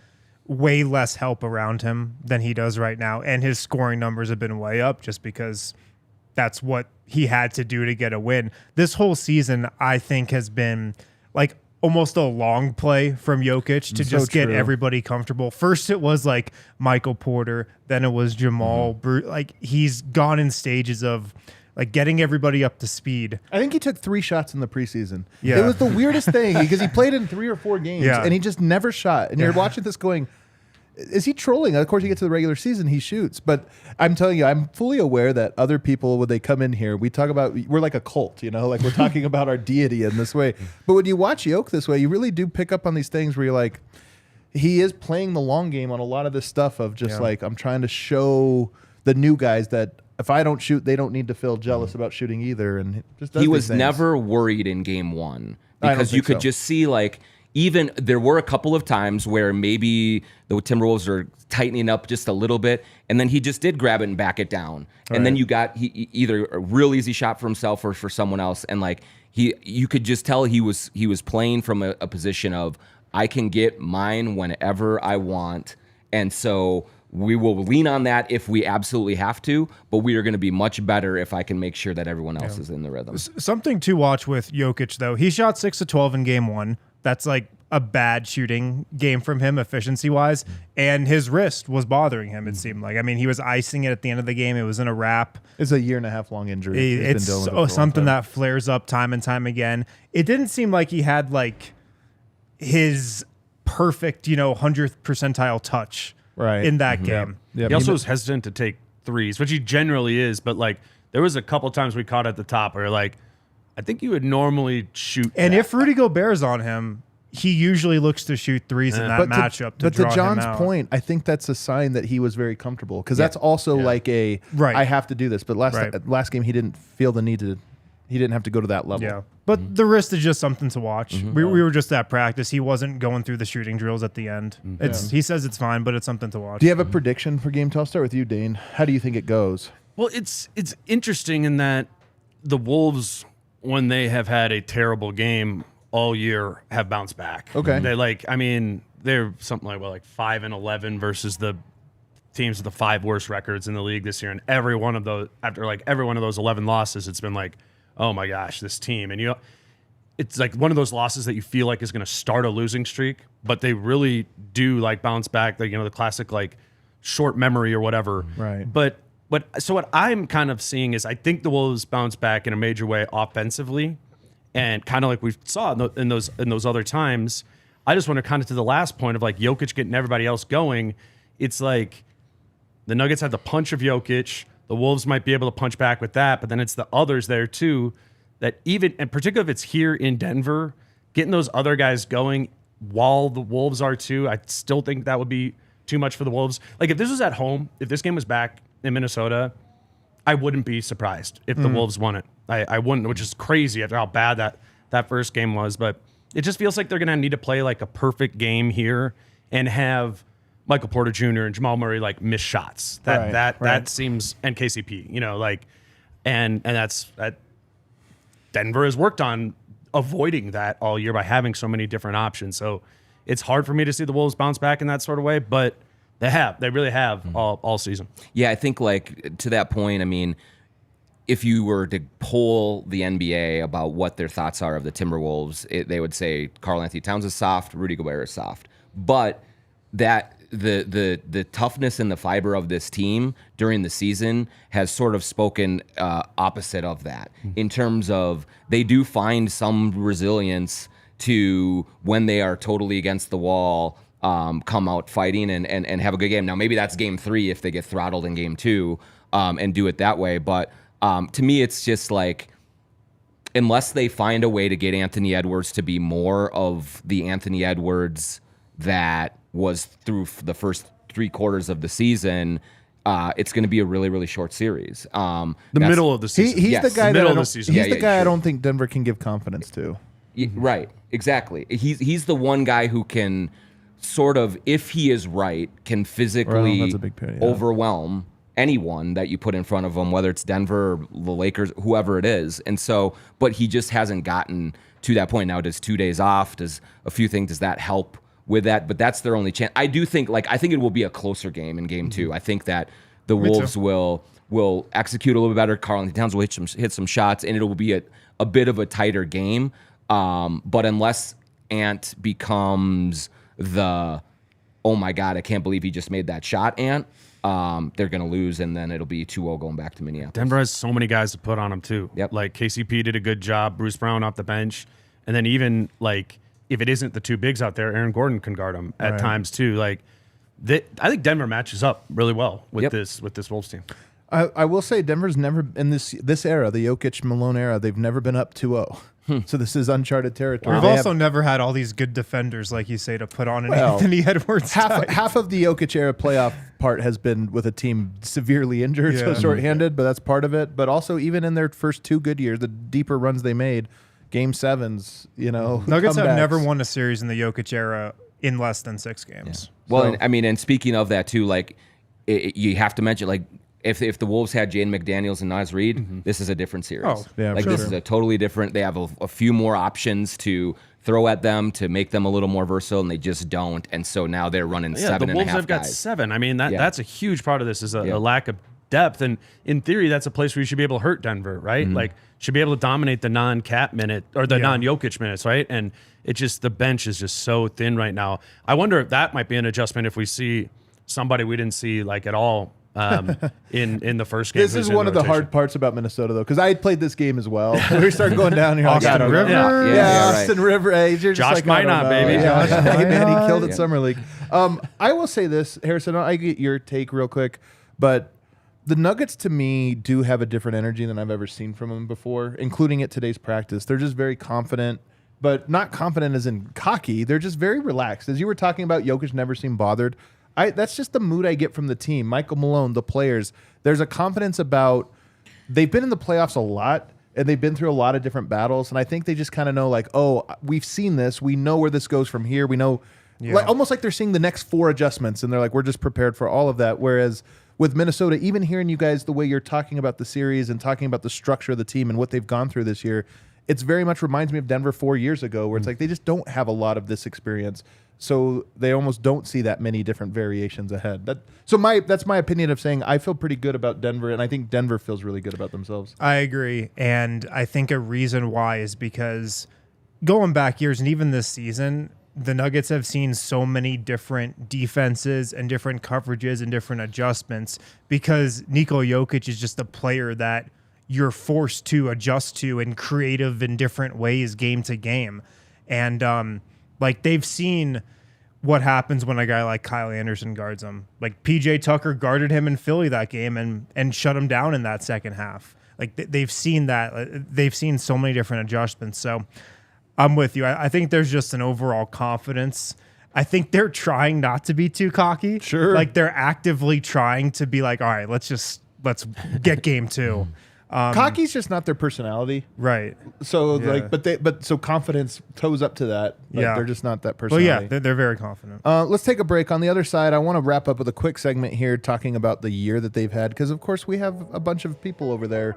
way less help around him than he does right now, and his scoring numbers have been way up just because that's what he had to do to get a win. This whole season, I think, has been like almost a long play from Jokic to just get everybody comfortable. First, it was like Michael Porter, then it was Jamal. Like he's gone in stages of like getting everybody up to speed. I think he took 3 shots in the preseason. Yeah. It was the weirdest thing because he played in 3 or 4 games and he just never shot. And you're watching this going, is he trolling? Of course, you get to the regular season, he shoots. But I'm telling you, I'm fully aware that other people, when they come in here, we're like a cult, like we're talking about our deity in this way. But when you watch Yoke this way, you really do pick up on these things where you're like, he is playing the long game on a lot of this stuff of just like, I'm trying to show the new guys that if I don't shoot, they don't need to feel jealous about shooting either. And just does he was things. Never worried in game one because you could just see like, even there were a couple of times where maybe the Timberwolves are tightening up just a little bit, and then he just did grab it and back it down. And then you got either a real easy shot for himself or for someone else, and like you could just tell he was playing from a position of I can get mine whenever I want, and so we will lean on that if we absolutely have to, but we are going to be much better if I can make sure that everyone else is in the rhythm. Something to watch with Jokic, though. He shot 6 of 12 in game one. That's like a bad shooting game from him efficiency-wise, and his wrist was bothering him, it seemed like. I mean, he was icing it at the end of the game. It was in a wrap. It's a 1.5 year long injury. It's something that flares up time and time again. It didn't seem like he had like his perfect, 100th percentile touch in that game. Yep. He also was hesitant to take threes, which he generally is, but like there was a couple times we caught at the top where like, I think you would normally shoot. And if Rudy Gobert's on him, he usually looks to shoot threes in that matchup. But to John's point, I think that's a sign that he was very comfortable because that's also like I have to do this. But last game, he didn't feel the need to. He didn't have to go to that level. Yeah. But the wrist is just something to watch. We were just at practice. He wasn't going through the shooting drills at the end. He says it's fine, but it's something to watch. Do you have a prediction for game 2? I'll start with you, Dane. How do you think it goes? Well, it's interesting in that the Wolves, when they have had a terrible game all year, have bounced back. Okay. They're something like 5-11 versus the teams with the 5 worst records in the league this year. And every one of those 11 losses, it's been like, oh my gosh, this team. And it's like one of those losses that you feel like is going to start a losing streak, but they really do like bounce back. The classic like short memory or whatever. Right. But so what I'm kind of seeing is I think the Wolves bounce back in a major way offensively, and kind of like we saw in those other times. I just want to kind of to the last point of like Jokic getting everybody else going. It's like the Nuggets have the punch of Jokic. The Wolves might be able to punch back with that, but then it's the others there too that even, and particularly if it's here in Denver, getting those other guys going while the Wolves are too. I still think that would be too much for the Wolves. Like if this was at home, if this game was back in Minnesota, I wouldn't be surprised if the Wolves won it. I wouldn't, which is crazy after how bad that first game was. But it just feels like they're going to need to play like a perfect game here and have Michael Porter Jr. and Jamal Murray like miss shots. That seems, and KCP, and that's that. Denver has worked on avoiding that all year by having so many different options. So it's hard for me to see the Wolves bounce back in that sort of way, but they really have all season. Yeah, I think like to that point, I mean, if you were to poll the NBA about what their thoughts are of the Timberwolves, they would say Karl-Anthony Towns is soft, Rudy Gobert is soft. But that the toughness and the fiber of this team during the season has sort of spoken opposite of that, in terms of they do find some resilience to, when they are totally against the wall, come out fighting and have a good game. Now, maybe that's game 3 if they get throttled in game 2 and do it that way. But to me, it's just like, unless they find a way to get Anthony Edwards to be more of the Anthony Edwards that was through the first 3 quarters of the season, it's going to be a really, really short series. The middle of the season. He's the guy that season. He's the guy I don't think Denver can give confidence to. Right, exactly. He's the one guy who can sort of, if he is right, can physically overwhelm anyone that you put in front of him, whether it's Denver or the Lakers, whoever it is. And so, but he just hasn't gotten to that point. Now, does 2 days off, does that help with that? But that's their only chance. I do think, I think it will be a closer game in game 2. I think that the Wolves will execute a little bit better. Karl-Anthony Towns will hit some shots, and it will be a bit of a tighter game. But unless Ant becomes the, oh my God, I can't believe he just made that shot, Ant, they're going to lose, and then it'll be 2-0 going back to Minneapolis. Denver has so many guys to put on him, too. Yep. Like, KCP did a good job, Bruce Brown off the bench, and then even, like, if it isn't the 2 bigs out there, Aaron Gordon can guard him at times, too. Like, I think Denver matches up really well with this Wolves team. I will say Denver's never, in this era, the Jokic-Malone era, they've never been up 2-0. So this is uncharted territory. We've also never had all these good defenders, like you say, to put on an Anthony Edwards. Half of the Jokic era playoff part has been with a team severely injured, so shorthanded, but that's part of it. But also, even in their first 2 good years, the deeper runs they made, game 7s, Nuggets have never won a series in the Jokic era in less than 6 games. Yeah. Well, and speaking of that too, like you have to mention, like, if the Wolves had Jaden McDaniels and Naz Reid, this is a different series. Oh, yeah, this is a totally different. They have a few more options to throw at them to make them a little more versatile, and they just don't. And so now they're running 7.5 guys. The Wolves have got 7. I mean, that's a huge part of this is a lack of depth. And in theory, that's a place where you should be able to hurt Denver, right? Like, should be able to dominate the non-Cap minute or the non-Jokic minutes, right? And it just, the bench is just so thin right now. I wonder if that might be an adjustment if we see somebody we didn't see like at all in the first game. This is one of the hard parts about Minnesota, though, because I played this game as well. We started going down here. Austin River. Austin River. Hey, you're Josh just like, Minot, baby. Hey, man, he killed it Summer League. I will say this, Harrison, I get your take real quick, but the Nuggets, to me, do have a different energy than I've ever seen from them before, including at today's practice. They're just very confident, but not confident as in cocky. They're just very relaxed. As you were talking about, Jokic never seemed bothered. That's just the mood I get from the team. Michael Malone, the players. There's a confidence about, they've been in the playoffs a lot, and they've been through a lot of different battles, and I think they just kind of know, like, oh, we've seen this. We know where this goes from here. We know, like, almost like they're seeing the next 4 adjustments, and they're like, we're just prepared for all of that. Whereas with Minnesota, even hearing you guys, the way you're talking about the series and talking about the structure of the team and what they've gone through this year, it's very much reminds me of Denver 4 years ago, where it's like they just don't have a lot of this experience. So they almost don't see that many different variations ahead. That's my opinion of saying I feel pretty good about Denver, and I think Denver feels really good about themselves. I agree, and I think a reason why is because going back years and even this season, the Nuggets have seen so many different defenses and different coverages and different adjustments because Nikola Jokic is just a player that you're forced to adjust to in creative and different ways game to game. And like they've seen what happens when a guy like Kyle Anderson guards him. Like PJ Tucker guarded him in Philly that game and shut him down in that second half. Like they've seen that. They've seen so many different adjustments. So I'm with you. I think there's just an overall confidence. I think they're trying not to be too cocky. Sure. Like they're actively trying to be like, all right, let's get game 2. Cocky's just not their personality, right? So so confidence toes up to that. Like, they're just not that personality. Well, yeah, they're very confident. Let's take a break. On the other side, I want to wrap up with a quick segment here talking about the year that they've had, because of course we have a bunch of people over there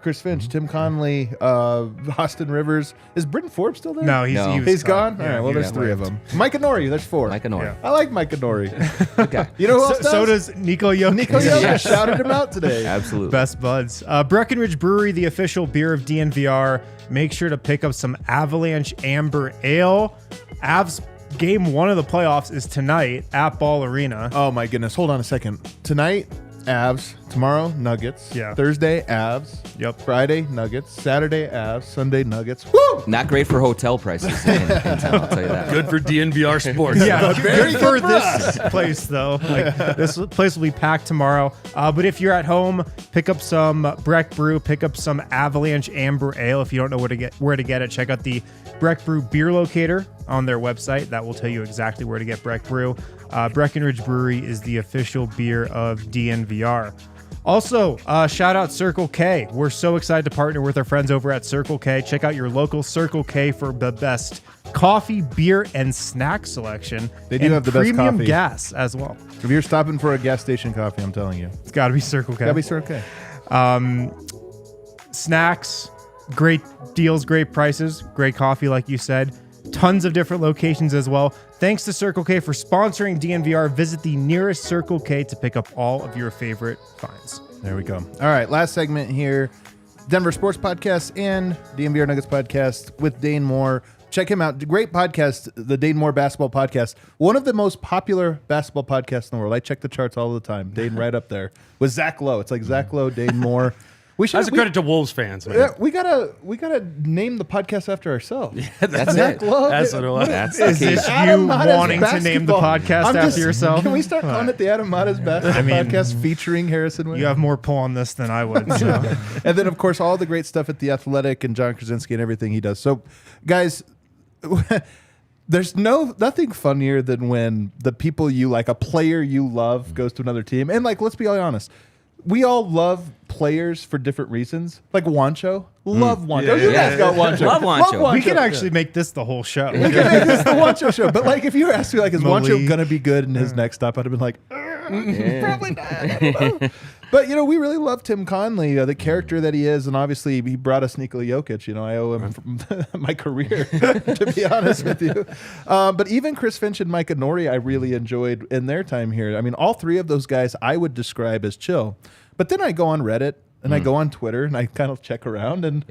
Chris Finch, Tim Connolly, Austin Rivers. Is Britton Forbes still there? No, he's gone. Yeah, All right, well, there's 3 of them. Mike Nori, there's 4. Mike Nori. I like Mike Nori. Okay. You know who else does? So does Nico Jokic. Nico Jokic shouted him out today. Absolutely. Best buds. Breckenridge Brewery, the official beer of DNVR. Make sure to pick up some Avalanche Amber Ale. Avs game 1 of the playoffs is tonight at Ball Arena. Oh my goodness! Hold on a second. Tonight, Avs. Tomorrow, Nuggets. Yeah. Thursday, Avs. Yep. Friday, Nuggets. Saturday, Avs. Sunday, Nuggets. Woo! Not great for hotel prices in town, I'll tell you that. Good for DNVR Sports. Yeah, very good for good for this place though. Like, this place will be packed tomorrow. But if you're at home, pick up some Breck Brew, pick up some Avalanche Amber Ale. If you don't know where to get it, check out the Breck Brew beer locator on their website. That will tell you exactly where to get Breck Brew. Breckenridge Brewery is the official beer of DNVR. Also, shout out Circle K. We're so excited to partner with our friends over at Circle K. Check out your local Circle K for the best coffee, beer, and snack selection. They do have the best premium coffee. gas as well. If you're stopping for a gas station coffee, I'm telling you, It's got to be Circle K. gotta be Circle K. Snacks, great deals, great prices, great coffee, like you said. Tons of different locations as well. Thanks to Circle K for sponsoring DNVR. Visit the nearest Circle K to pick up all of your favorite finds. There we go. All right, last segment here. Denver Sports Podcast and DNVR Nuggets Podcast with Dane Moore. Check him out. Great podcast, the Dane Moore Basketball Podcast. One of the most popular basketball podcasts in the world. I check the charts all the time. Dane right up there with Zach Lowe. It's like Zach Lowe, Dane Moore. That's a credit to Wolves fans, man. Yeah, we gotta name the podcast after ourselves. That's Zach it. Lowe. That's what it was. That's Is the key. this Adam you Matta's wanting to name the basketball. podcast after yourself? Can we start calling it the Adam Matta's Basketball mean, Podcast featuring Harrison Wayne? You have more pull on this than I would. So. And then, of course, all the great stuff at The Athletic and Jon Krawczynski and everything he does. So, guys, there's nothing funnier than when the people you like, a player you love, goes to another team. And, like, let's be all honest. We all love players for different reasons. Like Wancho. Love Wancho. You guys got Wancho. Love Wancho. We can actually make this the whole show. We can make this the Wancho show. But, like, if you asked me, like, is Wancho Malik. going to be good in his next stop? I'd have been like, probably not. I don't know. But, you know, we really love Tim Connolly, the character that he is. And obviously, he brought us Nikola Jokic. You know, I owe him from my career, to be honest with you. But even Chris Finch and Micah Nori, I really enjoyed in their time here. I mean, all 3 of those guys I would describe as chill. But then I go on Reddit and I go on Twitter and I kind of check around. And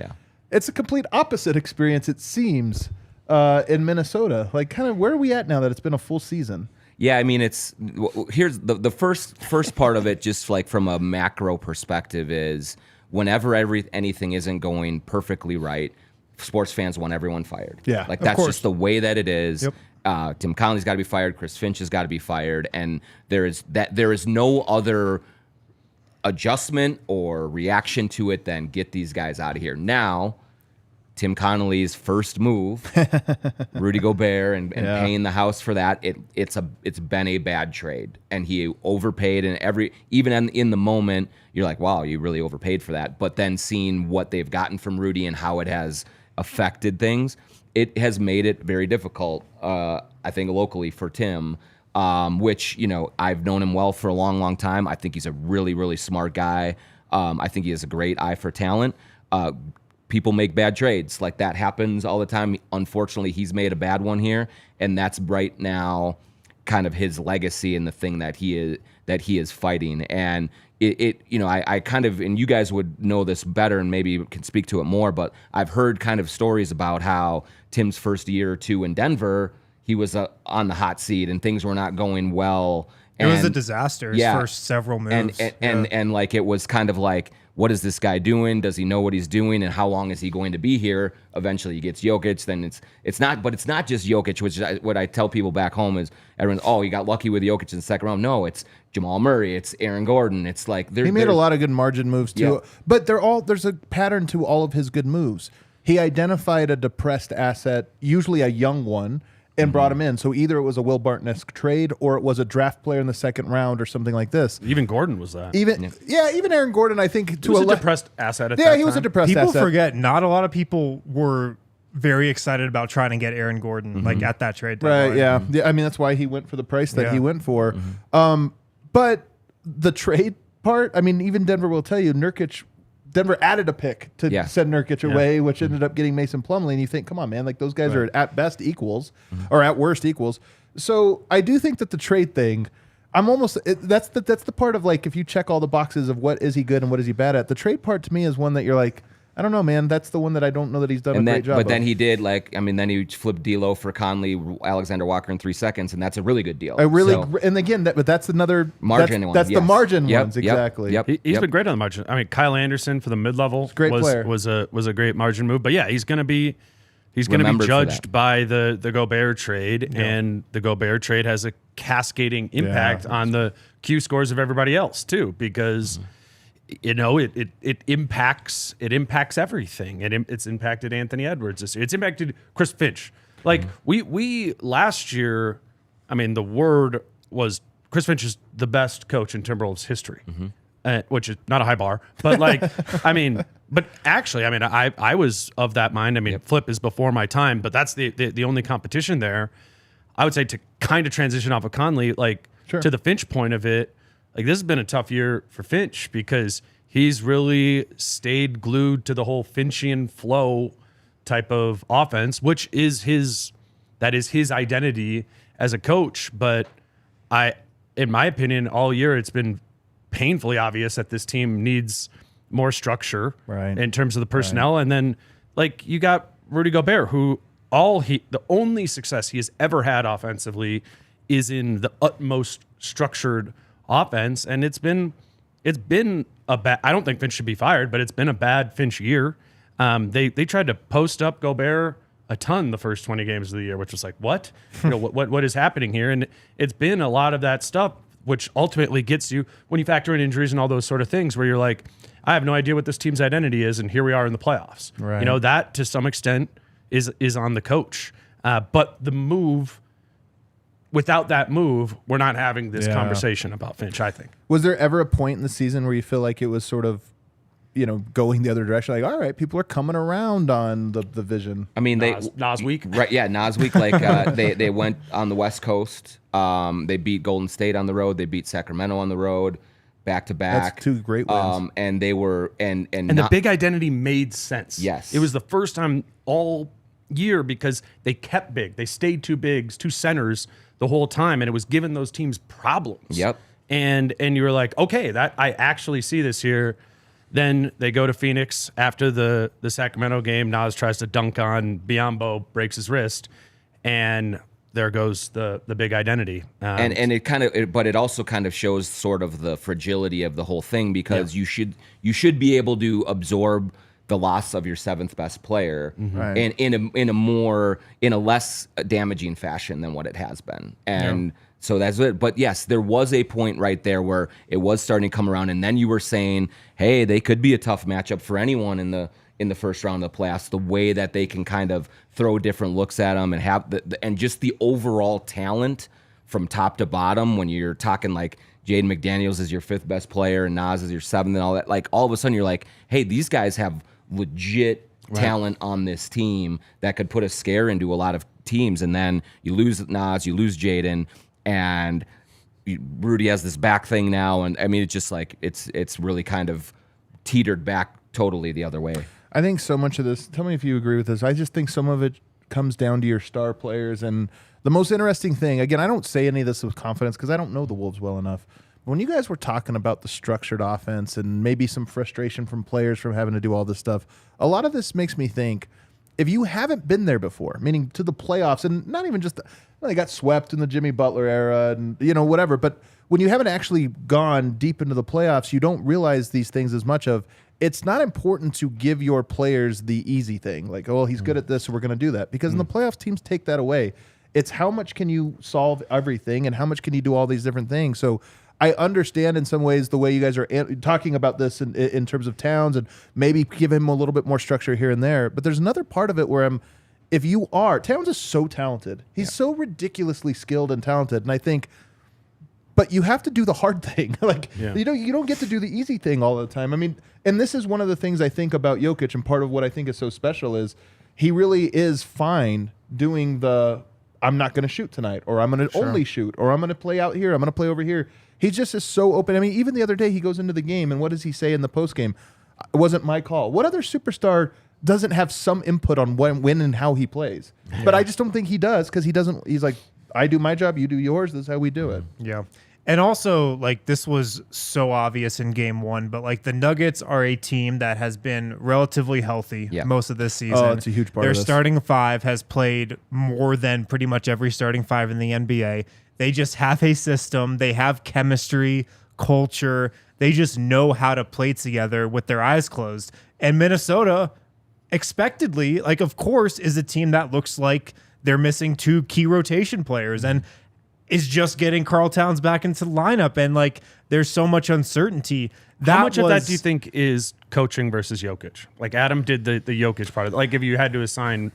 it's a complete opposite experience, it seems, in Minnesota. Like, kind of where are we at now that it's been a full season? Yeah, I mean, here's the first part of it, just like from a macro perspective, is whenever anything isn't going perfectly right, sports fans want everyone fired. Yeah, like of that's course. just the way that it is. Yep. Tim Connolly's got to be fired. Chris Finch has got to be fired, and there is no other adjustment or reaction to it than get these guys out of here now. Tim Connolly's first move, Rudy Gobert, and paying the house for that. It's been a bad trade, and he overpaid. And even in the moment, you're like, wow, you really overpaid for that. But then seeing what they've gotten from Rudy and how it has affected things, it has made it very difficult. I think locally for Tim, which I've known him well for a long, long time. I think he's a really, really smart guy. I think he has a great eye for talent. People make bad trades. Like, that happens all the time. Unfortunately, he's made a bad one here, and that's right now kind of his legacy and the thing that he is fighting. And I kind of, and you guys would know this better and maybe can speak to it more, but I've heard kind of stories about how Tim's first year or 2 in Denver, he was on the hot seat and things were not going well. It was a disaster. His first several moves. And like, it was kind of like, what is this guy doing? Does he know what he's doing? And how long is he going to be here? Eventually he gets Jokic. Then it's not just Jokic, which is what I tell people back home is everyone's, oh, you got lucky with Jokic in the second round. No, it's Jamal Murray. It's Aaron Gordon. It's like, he made a lot of good margin moves too, but there's a pattern to all of his good moves. He identified a depressed asset, usually a young one, and brought him in. So either it was a Will Barton-esque trade or it was a draft player in the second round or something like this. Even Gordon was that. Even Aaron Gordon, I think, he was a depressed asset at that time. Yeah, he was a depressed asset. People forget, not a lot of people were very excited about trying to get Aaron Gordon like at that trade deadline. Right, yeah. I mean, that's why he went for the price that he went for. But the trade part, I mean, even Denver will tell you, Nurkic Denver added a pick to send Nurkic away, which ended up getting Mason Plumlee. And you think, come on, man, like those guys are at best equals or at worst equals. So I do think that the trade thing, that's the part of like, if you check all the boxes of what is he good and what is he bad at, the trade part to me is one that you're like, I don't know, man. That's the one that I don't know that he's done a great job But then he did, then he flipped D'Lo for Conley, Alexander Walker in 3 seconds, and that's a really good deal. And again, but that's another margin one. That's the margin ones, exactly. Yep. He's been great on the margin. I mean, Kyle Anderson for the mid-level was a great margin move. But yeah, he's going to be judged by the Gobert trade, and the Gobert trade has a cascading impact on the Q scores of everybody else too, because. You know, it impacts everything. It's impacted Anthony Edwards this year. It's impacted Chris Finch. Like we last year, I mean, the word was Chris Finch is the best coach in Timberwolves history, which is not a high bar, but like, but actually, I was of that mind. I mean, Flip is before my time, but that's the only competition there. I would say to kind of transition off of Conley, to the Finch point of it. Like, this has been a tough year for Finch because he's really stayed glued to the whole Finchian flow type of offense, which is his identity as a coach. But in my opinion, all year it's been painfully obvious that this team needs more structure in terms of the personnel. And then, like, you got Rudy Gobert, who the only success he has ever had offensively is in the utmost structured offense, and it's been a bad. I don't think Finch should be fired, but it's been a bad Finch year. They tried to post up Gobert a ton the first 20 games of the year, which was like, what? What is happening here? And it's been a lot of that stuff, which ultimately gets you when you factor in injuries and all those sort of things, where you're like, I have no idea what this team's identity is, and here we are in the playoffs. Right. That to some extent is on the coach, but the move. Without that move, we're not having this conversation about Finch, I think. Was there ever a point in the season where you feel like it was sort of, going the other direction? Like, all right, people are coming around on the vision. I mean, Nas week. Right, yeah, Nas week. Like, they went on the West Coast. They beat Golden State on the road. They beat Sacramento on the road, back to back. That's 2 great wins. And they were and the big identity made sense. Yes, it was the first time all year because they kept big. They stayed 2 bigs, 2 centers the whole time, and it was giving those teams problems. Yep. And you were like, okay, that I actually see this here. Then they go to Phoenix after the Sacramento game. Nas tries to dunk on Biyombo, breaks his wrist, and there goes the big identity. And it also kind of shows sort of the fragility of the whole thing, because you should be able to absorb the loss of your 7th best player in a less damaging fashion than what it has been. And so that's it. But yes, there was a point right there where it was starting to come around, and then you were saying, hey, they could be a tough matchup for anyone in the first round of the playoffs, the way that they can kind of throw different looks at them and have and just the overall talent from top to bottom. When you're talking like Jaden McDaniels is your 5th best player and Nas is your 7th and all that, like all of a sudden you're like, hey, these guys have legit talent on this team that could put a scare into a lot of teams. And then you lose Nas, you lose Jaden, and Rudy has this back thing now. And I mean, it's just like, it's really kind of teetered back totally the other way. I think so much of this, tell me if you agree with this, I just think some of it comes down to your star players. And the most interesting thing, again, I don't say any of this with confidence because I don't know the Wolves well enough. When you guys were talking about the structured offense and maybe some frustration from players from having to do all this stuff, a lot of this makes me think, if you haven't been there before, meaning to the playoffs, and not even just they got swept in the Jimmy Butler era and whatever, but when you haven't actually gone deep into the playoffs, you don't realize these things as much of. It's not important to give your players the easy thing, like, oh, he's good at this, so we're going to do that, because in the playoffs, teams take that away. It's how much can you solve everything and how much can you do all these different things. So I understand in some ways the way you guys are talking about this in terms of Towns, and maybe give him a little bit more structure here and there. But there's another part of it where Towns is so talented. He's so ridiculously skilled and talented. And I think, but you have to do the hard thing. You don't get to do the easy thing all the time. I mean, and this is one of the things I think about Jokic, and part of what I think is so special is he really is fine doing the, I'm not going to shoot tonight, or I'm going to only shoot, or I'm going to play out here, I'm going to play over here. He just is so open. I mean, even the other day he goes into the game, and what does he say in the post game? it wasn't my call. What other superstar doesn't have some input on when and how he plays? Yeah. But I just don't think he does because he doesn't. He's like, I do my job, you do yours. This is how we do it. Yeah. And also, like, this was so obvious in game one, but like the Nuggets are a team that has been relatively healthy most of this season. Oh, it's a huge part Their of this. starting five has played more than pretty much every starting five in the NBA. They just have a system. They have chemistry, culture. They just know how to play together with their eyes closed. And Minnesota, expectedly, like, of course, is a team that looks like they're missing 2 key rotation players. And is just getting Karl Towns back into the lineup, and like there's so much uncertainty. How much of that do you think is coaching versus Jokic? Like Adam did the Jokic part of it. Like if you had to assign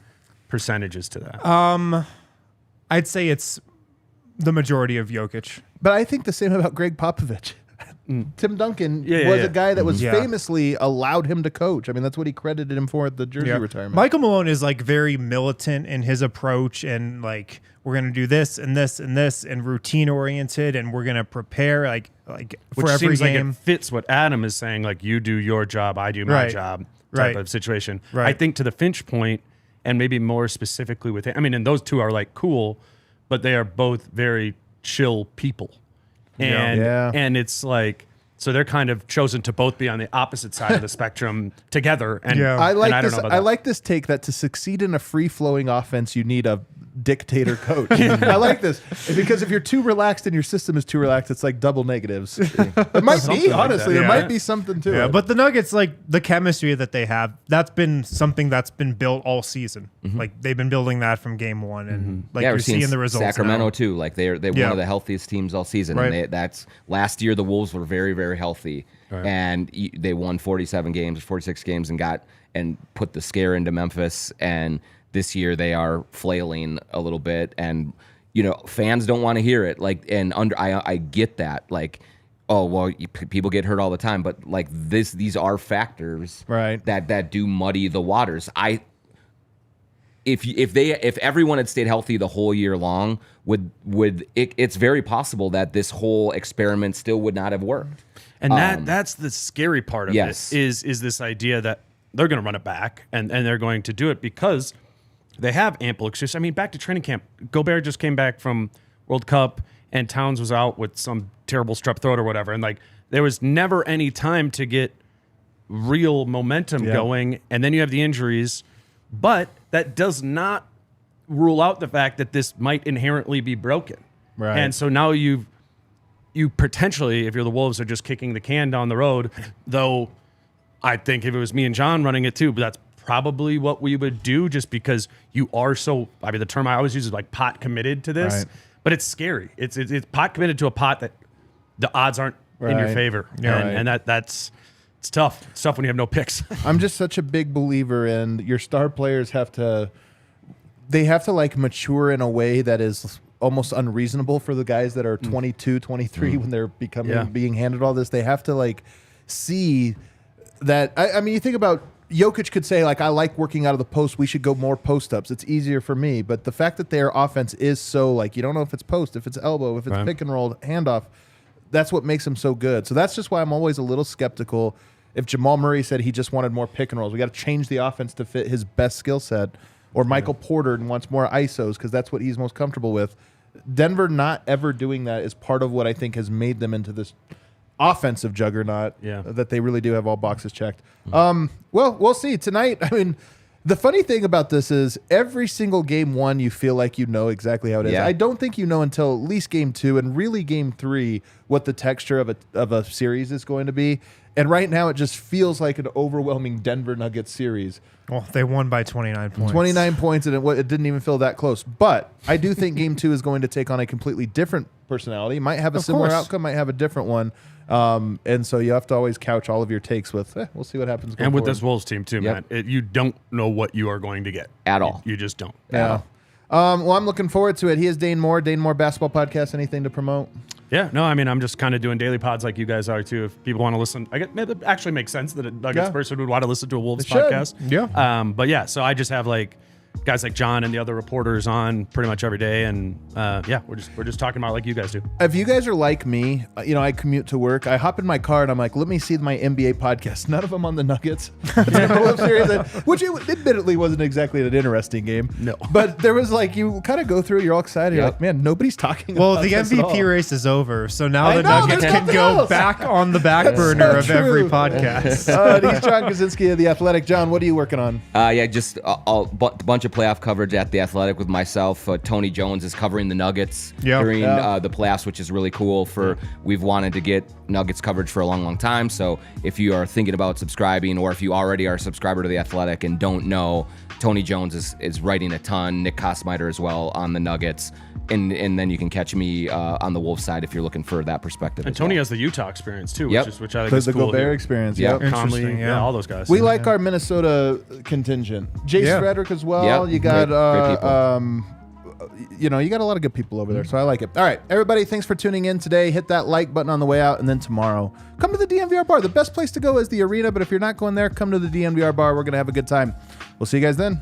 percentages to that. I'd say it's the majority of Jokic. But I think the same about Greg Popovich. Tim Duncan was a guy that was famously allowed him to coach. I mean, that's what he credited him for at the jersey retirement. Michael Malone is like very militant in his approach, and like we're gonna do this and this and this, and routine oriented, and we're gonna prepare like for Which every seems game. like it fits what Adam is saying. Like you do your job, I do my job type of situation. Right. I think to the Finch point, and maybe more specifically with him. I mean, and those two are like cool, but they are both very chill people. And it's like, so they're kind of chosen to both be on the opposite side of the spectrum together. And I like and this. I don't know about I that. like this take that to succeed in a free flowing offense, you need a dictator coach. I like this because if you're too relaxed and your system is too relaxed, it's like double negatives. It might be, honestly. There might be something to it. But the Nuggets, like the chemistry that they have, that's been something that's been built all season. Like they've been building that from game one, and like we're you're seeing the results. Sacramento now. too. Like they're one of the healthiest teams all season. Right. And that's last year the Wolves were very, very healthy, and they won 47 games, 46 games, and put the scare into Memphis. And this year they are flailing a little bit, and fans don't want to hear it. Like, and I get that. Like, oh well, people get hurt all the time, but like these are factors that do muddy the waters. If everyone had stayed healthy the whole year long, it's very possible that this whole experiment still would not have worked. And that's the scary part of this is this idea that they're going to run it back and they're going to do it because they have ample excuse. I mean, back to training camp, Gobert just came back from World Cup and Towns was out with some terrible strep throat or whatever. And like there was never any time to get real momentum going. And then you have the injuries, but that does not rule out the fact that this might inherently be broken. Right. And so now you potentially, if you're the Wolves, are just kicking the can down the road, though I think if it was me and John running it too, but that's probably what we would do just because you are so, I mean, the term I always use is like pot committed to this, but it's scary. It's pot committed to a pot that the odds aren't in your favor. And that's it's tough. It's tough when you have no picks. I'm just such a big believer in your star players have to like mature in a way that is almost unreasonable for the guys that are 22, 23 when they're being handed all this. They have to like see that. I mean, you think about Jokic could say like, I like working out of the post. We should go more post ups. It's easier for me. But the fact that their offense is so like, you don't know if it's post, if it's elbow, if it's pick and roll, handoff, that's what makes them so good. So that's just why I'm always a little skeptical. If Jamal Murray said he just wanted more pick and rolls, we got to change the offense to fit his best skill set. Or Michael Porter wants more ISOs because that's what he's most comfortable with. Denver not ever doing that is part of what I think has made them into this offensive juggernaut that they really do have all boxes checked. Well, we'll see tonight. I mean, the funny thing about this is every single game one, you feel like you know exactly how it is. I don't think you know until at least game two and really game three what the texture of a series is going to be. And right now, it just feels like an overwhelming Denver Nuggets series. Well, they won by 29 points. 29 points, and it didn't even feel that close. But I do think game two is going to take on a completely different personality. Might have a similar outcome, might have a different one. And so you have to always couch all of your takes with, we'll see what happens. And with this Wolves team, too, man, you don't know what you are going to get. At all. You just don't. Yeah. Well, I'm looking forward to it. He is Dane Moore Basketball Podcast. Anything to promote? Yeah, no, I mean, I'm just kind of doing daily pods like you guys are, too. If people want to listen, it actually makes sense that a Nuggets person would want to listen to a Wolves podcast. Yeah. But yeah, so I just have like guys like John and the other reporters on pretty much every day, and we're just talking about it like you guys do. If you guys are like me, I commute to work. I hop in my car and I'm like, let me see my NBA podcast. None of them on the Nuggets, which admittedly wasn't exactly an interesting game. No, but there was like you kind of go through. You're all excited. You're like, man, nobody's talking. Well, about the this at all. MVP race is over, so now the know, Nuggets there's can nothing go else. back on the back burner of every true. podcast. He's Jon Krawczynski of The Athletic. John, what are you working on? Just a bunch of playoff coverage at The Athletic with myself. Tony Jones is covering the Nuggets during the playoffs, which is really cool. We've wanted to get Nuggets coverage for a long, long time. So if you are thinking about subscribing, or if you already are a subscriber to The Athletic and don't know, Tony Jones is writing a ton. Nick Kosmider as well on the Nuggets. And then you can catch me on the Wolves side if you're looking for that perspective. And Tony has the Utah experience too, Yep. which I think The is cool. Gobert experience. Yep. Conley, Interesting, yeah. all those guys. We like our Minnesota contingent. Jace Frederick as well. Yep. You got Great people. you got a lot of good people over there, so I like it. All right, everybody, thanks for tuning in today. Hit that like button on the way out, and then tomorrow, come to the DNVR bar. The best place to go is the arena, but if you're not going there, come to the DNVR bar. We're going to have a good time. We'll see you guys then.